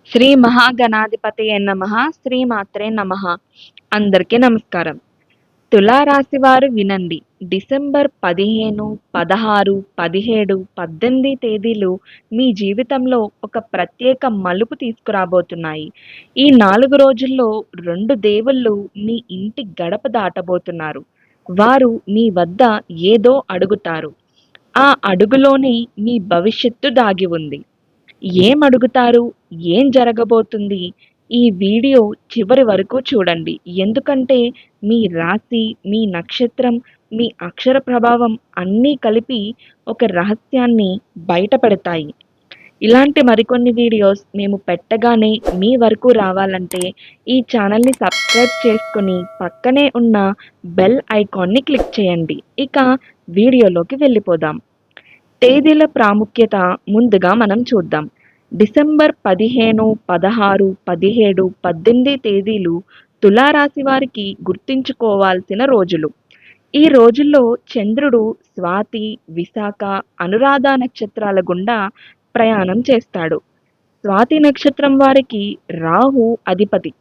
శ్రీ మహాగణాధిపతయే నమః. శ్రీమాత్రే నమః. అందరికీ నమస్కారం. తులారాశి వారు వినండి. డిసెంబర్ 15, 16, 17, 18 తేదీలు మీ జీవితంలో ఒక ప్రత్యేక మలుపు తీసుకురాబోతున్నాయి. ఈ 4 రోజుల్లో 2 దేవుళ్ళు మీ ఇంటి గడప దాటబోతున్నారు. వారు మీ వద్ద ఏదో అడుగుతారు. ఆ అడుగులోనే మీ భవిష్యత్తు దాగి ఉంది. ఏమడుగుతారు? ఏం జరగబోతుంది? ఈ వీడియో చివరి వరకు చూడండి. ఎందుకంటే మీ రాశి, మీ నక్షత్రం, మీ అక్షర ప్రభావం అన్నీ కలిపి ఒక రహస్యాన్ని బయటపెడతాయి. ఇలాంటి మరికొన్ని వీడియోస్ మేము పెట్టగానే మీ వరకు రావాలంటే ఈ ఛానల్‌ని సబ్స్క్రైబ్ చేసుకొని పక్కనే ఉన్న బెల్ ఐకాన్‌ని క్లిక్ చేయండి. ఇక వీడియోలోకి వెళ్ళిపోదాం. తేదీల ప్రాముఖ్యత ముందుగా మనం చూద్దాం. డిసెంబర్ 15, 16, 17, 18 తేదీలు తులారాశి వారికి గుర్తుంచుకోవాల్సిన రోజులు. ఈ రోజుల్లో చంద్రుడు స్వాతి, విశాఖ, అనురాధ నక్షత్రాల గుండా ప్రయాణం చేస్తాడు. స్వాతి నక్షత్రం వారికి రాహు అధిపతి.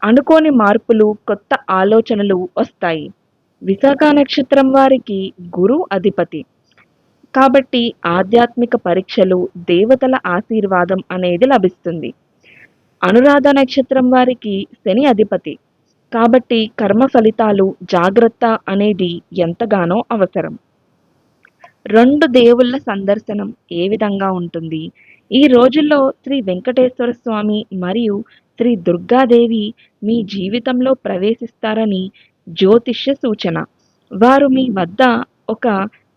అనుకోని మార్పులు, కొత్త ఆలోచనలు వస్తాయి. విశాఖ నక్షత్రం వారికి గురు అధిపతి. కాబట్టి ఆధ్యాత్మిక పరీక్షలు, దేవతల ఆశీర్వాదం అనేది లభిస్తుంది. అనురాధ నక్షత్రం వారికి శని అధిపతి. కాబట్టి కర్మ ఫలితాలు, జాగ్రత్త అనేది ఎంతగానో అవసరం. 2 దేవుళ్ళ సందర్శనం ఏ విధంగా ఉంటుంది? ఈ రోజుల్లో శ్రీ వెంకటేశ్వర స్వామి మరియు శ్రీ దుర్గాదేవి మీ జీవితంలో ప్రవేశిస్తారని జ్యోతిష్య సూచన. వారు మీ వద్ద ఒక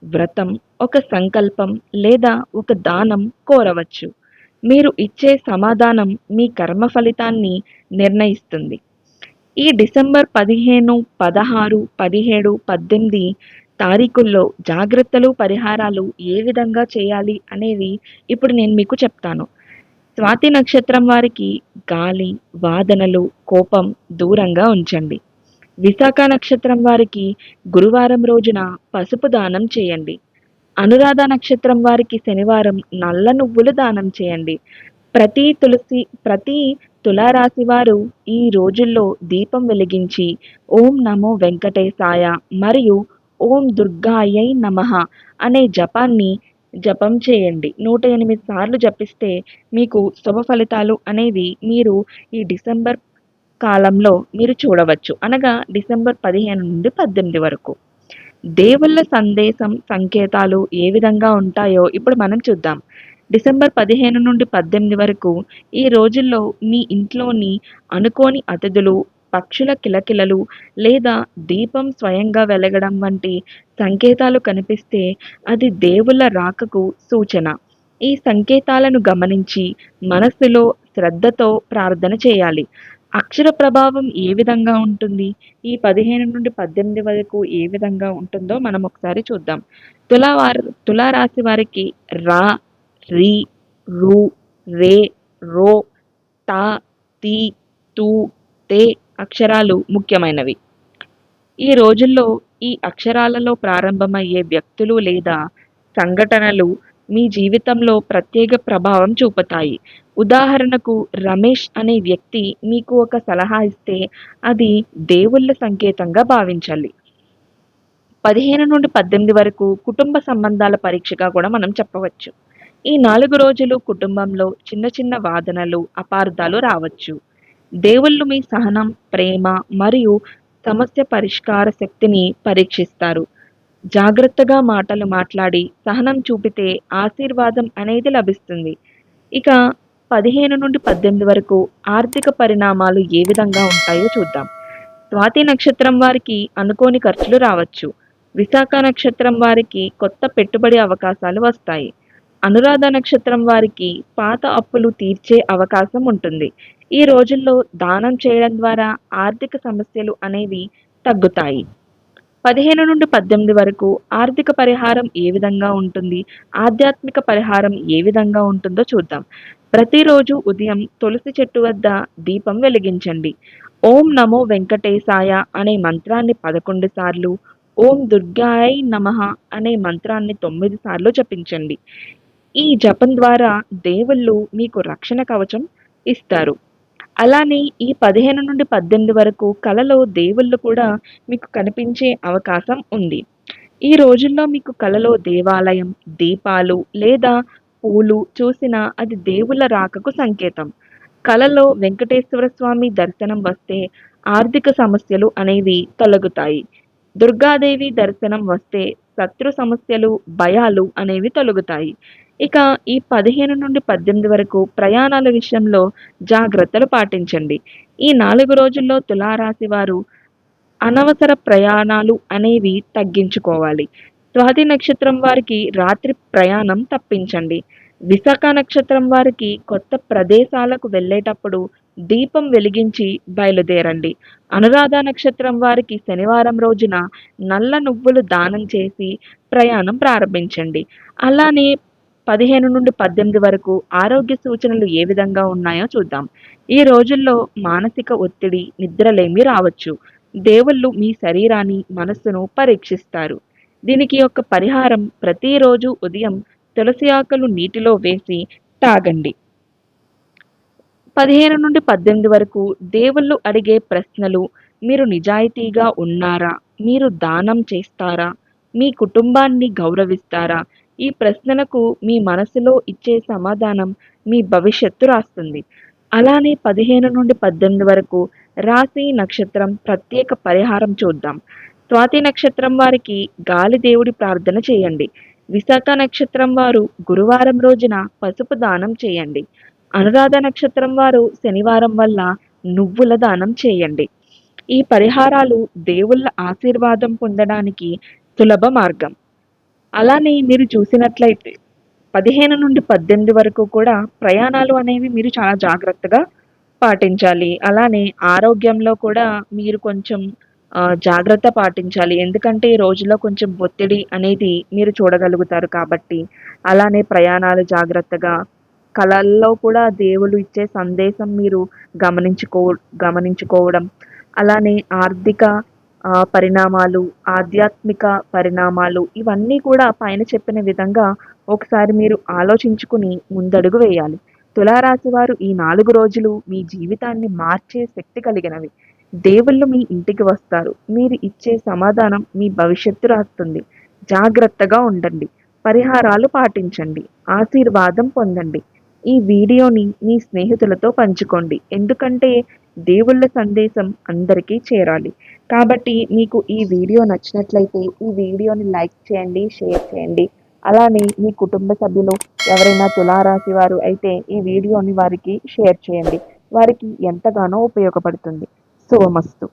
వ్రతం, ఒక సంకల్పం లేదా ఒక దానం కోరవచ్చు. మీరు ఇచ్చే సమాధానం మీ కర్మ ఫలితాన్ని నిర్ణయిస్తుంది. ఈ డిసెంబర్ 15, 16, 17, 18 తారీఖుల్లో జాగ్రత్తలు, పరిహారాలు ఏ విధంగా చేయాలి అనేవి ఇప్పుడు నేను మీకు చెప్తాను. స్వాతి నక్షత్రం వారికి గాలి, వాదనలు, కోపం దూరంగా ఉంచండి. విశాఖ నక్షత్రం వారికి గురువారం రోజున పసుపు దానం చేయండి. అనురాధ నక్షత్రం వారికి శనివారం నల్ల నువ్వులు దానం చేయండి. ప్రతి తులారాశి వారు ఈ రోజుల్లో దీపం వెలిగించి ఓం నమో వెంకటేశాయ మరియు ఓం దుర్గాయై నమః అనే జపం చేయండి. 108 సార్లు జపిస్తే మీకు శుభ ఫలితాలు అనేవి మీరు ఈ డిసెంబర్ కాలంలో మీరు చూడవచ్చు. అనగా డిసెంబర్ 15 నుండి 18 వరకు. దేవుళ్ళ సందేశం, సంకేతాలు ఏ విధంగా ఉంటాయో ఇప్పుడు మనం చూద్దాం. డిసెంబర్ 15 నుండి 18 వరకు ఈ రోజుల్లో మీ ఇంట్లోని అనుకోని అతిథులు, పక్షుల కిలకిలలు లేదా దీపం స్వయంగా వెలగడం వంటి సంకేతాలు కనిపిస్తే అది దేవుళ్ళ రాకకు సూచన. ఈ సంకేతాలను గమనించి మనస్సులో శ్రద్ధతో ప్రార్థన చేయాలి. అక్షర ప్రభావం ఏ విధంగా ఉంటుంది? ఈ 15 నుండి 18 వరకు ఏ విధంగా ఉంటుందో మనం ఒకసారి చూద్దాం. తులారాశి వారికి రా, రి, రు, రే, రో, తా, తి, తు, తే అక్షరాలు ముఖ్యమైనవి. ఈ రోజుల్లో ఈ అక్షరాలలో ప్రారంభమయ్యే వ్యక్తులు లేదా సంఘటనలు మీ జీవితంలో ప్రత్యేక ప్రభావం చూపుతాయి. ఉదాహరణకు రమేష్ అనే వ్యక్తి మీకు ఒక సలహా ఇస్తే అది దేవుళ్ళ సంకేతంగా భావించాలి. 15 నుండి 18 వరకు కుటుంబ సంబంధాల పరీక్షగా కూడా మనం చెప్పవచ్చు. ఈ 4 రోజులు కుటుంబంలో చిన్న చిన్న వాదనలు, అపార్థాలు రావచ్చు. దేవుళ్ళు మీ సహనం, ప్రేమ మరియు సమస్య పరిష్కార శక్తిని పరీక్షిస్తారు. జాగ్రత్తగా మాటలు మాట్లాడి సహనం చూపితే ఆశీర్వాదం అనేది లభిస్తుంది. ఇక 15 నుండి 18 వరకు ఆర్థిక పరిణామాలు ఏ విధంగా ఉంటాయో చూద్దాం. స్వాతి నక్షత్రం వారికి అనుకోని ఖర్చులు రావచ్చు. విశాఖ నక్షత్రం వారికి కొత్త పెట్టుబడి అవకాశాలు వస్తాయి. అనురాధ నక్షత్రం వారికి పాత అప్పులు తీర్చే అవకాశం ఉంటుంది. ఈ రోజుల్లో దానం చేయడం ద్వారా ఆర్థిక సమస్యలు అనేవి తగ్గుతాయి. 15 నుండి 18 వరకు ఆర్థిక పరిహారం ఏ విధంగా ఉంటుంది? ఆధ్యాత్మిక పరిహారం ఏ విధంగా ఉంటుందో చూద్దాం. ప్రతిరోజు ఉదయం తులసి చెట్టు వద్ద దీపం వెలిగించండి. ఓం నమో వెంకటేశాయ అనే మంత్రాన్ని 11 సార్లు, ఓం దుర్గాయై నమః అనే మంత్రాన్ని 9 సార్లు జపించండి. ఈ జపం ద్వారా దేవుళ్ళు మీకు రక్షణ కవచం ఇస్తారు. అలానే ఈ 15 నుండి 18 వరకు కలలో దేవుళ్ళు కూడా మీకు కనిపించే అవకాశం ఉంది. ఈ రోజుల్లో మీకు కలలో దేవాలయం, దీపాలు లేదా పూలు చూసినా అది దేవుళ్ళ రాకకు సంకేతం. కలలో వెంకటేశ్వర స్వామి దర్శనం వస్తే ఆర్థిక సమస్యలు అనేవి తొలగుతాయి. దుర్గాదేవి దర్శనం వస్తే శత్రు సమస్యలు, భయాలు అనేవి తొలగుతాయి. ఇక ఈ 15 నుండి 18 వరకు ప్రయాణాల విషయంలో జాగ్రత్తలు పాటించండి. ఈ 4 రోజుల్లో తులారాశి వారు అనవసర ప్రయాణాలు అనేవి తగ్గించుకోవాలి. స్వాతి నక్షత్రం వారికి రాత్రి ప్రయాణం తప్పించండి. విశాఖ నక్షత్రం వారికి కొత్త ప్రదేశాలకు వెళ్ళేటప్పుడు దీపం వెలిగించి బయలుదేరండి. అనురాధ నక్షత్రం వారికి శనివారం రోజున నల్ల నువ్వులు దానం చేసి ప్రయాణం ప్రారంభించండి. అలానే 15 నుండి 18 వరకు ఆరోగ్య సూచనలు ఏ విధంగా ఉన్నాయో చూద్దాం. ఈ రోజుల్లో మానసిక ఒత్తిడి, నిద్రలేమి రావచ్చు. దేవుళ్ళు మీ శరీరాన్ని, మనస్సును పరీక్షిస్తారు. దీనికి ఒక పరిహారం ప్రతిరోజు ఉదయం తులసి ఆకులు నీటిలో వేసి తాగండి. 15 నుండి 18 వరకు దేవుళ్ళు అడిగే ప్రశ్నలు: మీరు నిజాయితీగా ఉన్నారా? మీరు దానం చేస్తారా? మీ కుటుంబాన్ని గౌరవిస్తారా? ఈ ప్రశ్నలకు మీ మనసులో ఇచ్చే సమాధానం మీ భవిష్యత్తు రాస్తుంది. అలానే 15 నుండి 18 వరకు రాశి, నక్షత్రం ప్రత్యేక పరిహారం చూద్దాం. స్వాతి నక్షత్రం వారికి గాలి దేవుడి ప్రార్థన చేయండి. విశాఖ నక్షత్రం వారు గురువారం రోజున పసుపు దానం చేయండి. అనురాధ నక్షత్రం వారు శనివారం వల్ల నువ్వుల దానం చేయండి. ఈ పరిహారాలు దేవుళ్ళ ఆశీర్వాదం పొందడానికి సులభ మార్గం. అలానే మీరు చూసినట్లయితే 15 నుండి 18 వరకు కూడా ప్రయాణాలు అనేవి మీరు చాలా జాగ్రత్తగా పాటించాలి. అలానే ఆరోగ్యంలో కూడా మీరు కొంచెం జాగ్రత్త పాటించాలి. ఎందుకంటే ఈ రోజుల్లో కొంచెం ఒత్తిడి అనేది మీరు చూడగలుగుతారు కాబట్టి. అలానే ప్రయాణాలు జాగ్రత్తగా, కళల్లో కూడా దేవుళ్ళు ఇచ్చే సందేశం మీరు గమనించుకో గమనించుకోవడం. అలానే ఆర్థిక పరిణామాలు, ఆధ్యాత్మిక పరిణామాలు ఇవన్నీ కూడా పైన చెప్పిన విధంగా ఒకసారి మీరు ఆలోచించుకుని ముందడుగు వేయాలి. తులారాశి వారు ఈ 4 రోజులు మీ జీవితాన్ని మార్చే శక్తి కలిగినవి. దేవుళ్ళు మీ ఇంటికి వస్తారు. మీరు ఇచ్చే సమాధానం మీ భవిష్యత్తు రాస్తుంది. జాగ్రత్తగా ఉండండి. పరిహారాలు పాటించండి. ఆశీర్వాదం పొందండి. ఈ వీడియోని మీ స్నేహితులతో పంచుకోండి. ఎందుకంటే దేవుళ్ళ సందేశం అందరికీ చేరాలి. కాబట్టి మీకు ఈ వీడియో నచ్చినట్లయితే ఈ వీడియోని లైక్ చేయండి, షేర్ చేయండి. అలానే మీ కుటుంబ సభ్యులు ఎవరైనా తులారాశి వారు అయితే ఈ వీడియోని వారికి షేర్ చేయండి. వారికి ఎంతగానో ఉపయోగపడుతుంది. శుభమస్తు.